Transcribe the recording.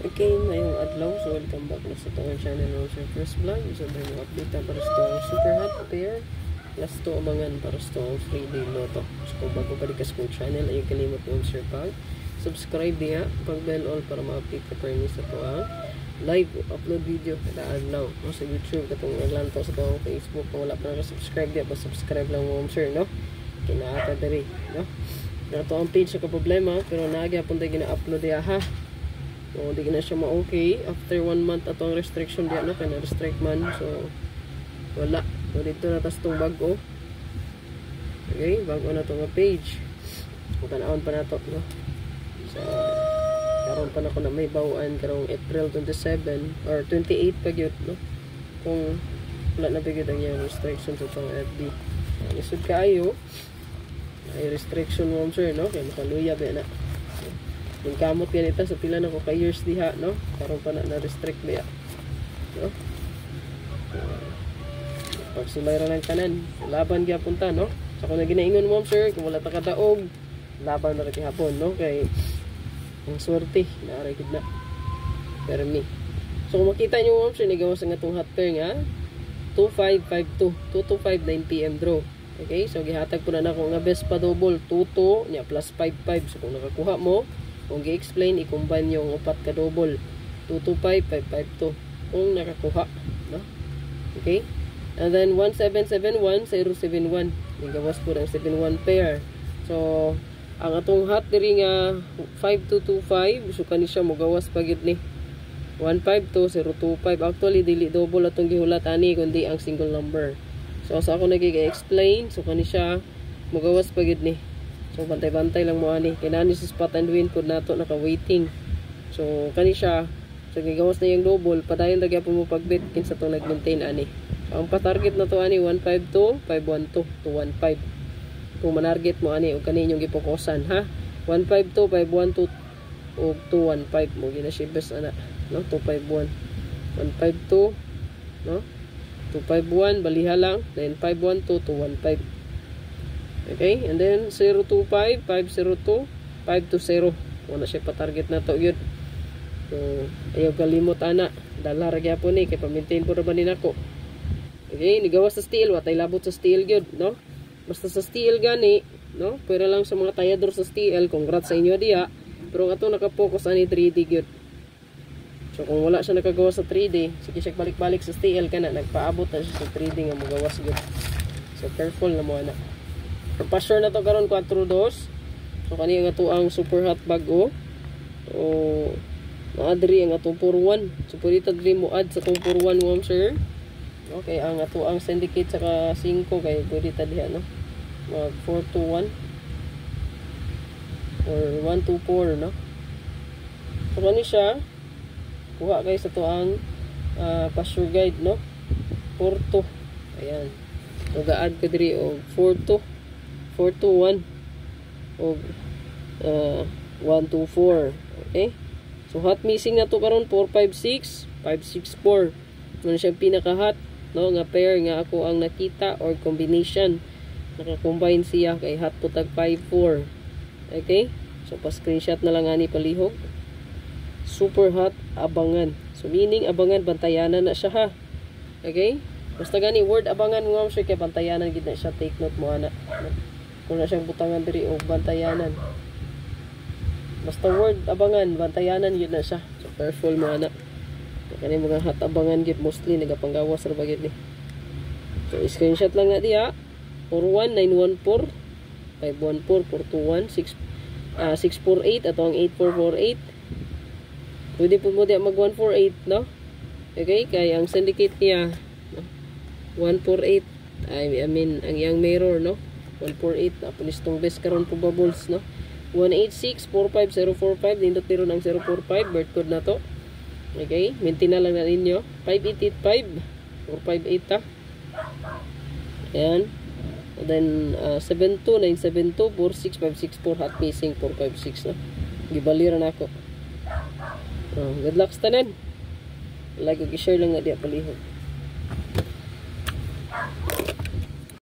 Okay, ngayong adlaw, so welcome back na sa itong channel ng Sir First Vlog. So, may mga update na para sa itong super hot pair plus to abangan para sa itong 3-day loto. So, kung bago pa rin ka sa kong channel, ayun kalimot yung Sir Pag. Subscribe niya, pag-bell all para ma-update ka pa rin sa ito ang live upload video kada adlaw. No, sa YouTube, katong naglantaw sa itong Facebook. Kung wala pa na-subscribe niya, subscribe lang mo, Sir, no? Kinaata dari, no? Nato ang page sa problema, pero naagya punta gina-upload niya, ha? So, di na siya ma-okay. After 1 month atong restriction diya, no? Kaya na-restrict man. So, wala. So, dito na tas itong bago. Okay, bago na itong page. Tanawon pa na ito, no? So, karoon pa na ko na may bawaan karong April 27 or 28 pa yun, no? Kung wala na bigyan ang yung restriction sa itong FB. Isod ka ayo. Ay restriction mo, sir, no? Kaya makaluya ba na. Yung kamot ganito sa pila na ko ka years diha, no? Karon pa na restrict ba, no? Pag sulay ra ng kanan, laban gyud punta, no? Sa ko na ginaingon mo, sir, kung wala ta kadaog, laban na rin hapon, no? Kay ang swerte na aray gid na. Pero me. So kung makita niyo, sir, nigawas ang atong hot pair nga 2552 225 9 PM draw. Okay, so gihatag ko na nako nga best pa double 22 nya plus 55. So kung nakakuha mo, kung gi-explain, i-combine yung upat ka double 225 552 kung nakakuha, no? Okay, and then 1771 071 gawas po ng 71 pair. So ang atong hot diri nga 5225, so kani siya mogawas pagid ni 152025. Actually dili double atong gihulat ani kundi ang single number. So sa ako nagi-explain, so kani siya mogawas pagid ni. So bantay-bantay lang mo ani. Kinani si spot and win pod nato naka-waiting. So kani siya, so gigawas na yung double, padayon ra gyapon mo pagbit kinsa to nag-maintain ani. So ang pa-target na to ani 152 512 215. Kung manarget mo ani og kani inyong gipokusan, ha. 152 512 og 215 mo gina si best ana, no? 251 152, no? 251 baliha lang, then 512 215. Okay, and then 025 502 520. Wala siya pa-target na to yun. So ayaw kalimot ana, dala ra gyapon ni kay pa-maintain po ra ba ni nako. Okay, nigawas sa steel, watay labot sa steel gyud, no? Basta sa steel gani, no? Pero lang sa mga tayador sa steel, congrats sa inyo diha. Pero ato naka-focus ani 3D gyud. So kung wala siya nakagawa sa 3D, sige siya balik-balik sa steel kana, nagpaabot na siya sa 3D nga magawas gyud. So careful na mo ana. Pa-sure na to karon 4-2. So kani nga to ang super hot bago. O naadri ang atong 4-1. So pwede ta diri mo add sa tong 4-1 mo, sir. Okay, ang ato ang syndicate saka 5 kay pwede ta diha, no? Mag 4-2-1 or 1-2-4, no? So kani siya kuha kay sa to ang pa-sure guide, no? 4-2. Ayan. So ga-add ko diri og 4-2 4-2-1 o 1-2-4. Okay, so hot missing na to karon 4-5-6 5-6-4. Ano siyang pinaka-hot, no, nga pair nga ako ang nakita or combination. Naka-combine siya kay hot putag 5-4. Okay, so pa-screenshot na lang ani palihog. Super hot abangan. So meaning abangan bantayanan na siya, ha. Okay, basta gani word abangan mo siya kay bantayanan gid na siya, take note mo ana. Kung na siyang butangan diri o bantayanan. Basta word abangan, bantayanan yun na siya. So careful mo ana. Kani mga hot abangan gid mostly nagapanggawas ra bagid ni. So screenshot lang na diha. 41914 514 421 648 ato ang 8448. Pwede po mo diha mag 148, no? Okay, kay ang syndicate niya, no? 148. I mean ang yang mirror, no? 148 na punistong best karon po bubbles, no? 186-45045 nindot tiro ng 045 birth code na to. Okay, maintain na lang na ninyo 5885 458, ha. Ayan, and then 72972 46564 hot missing 456, no? Gibalira na ako. Good luck sa tanan. Like ug i-share lang na diya palihog.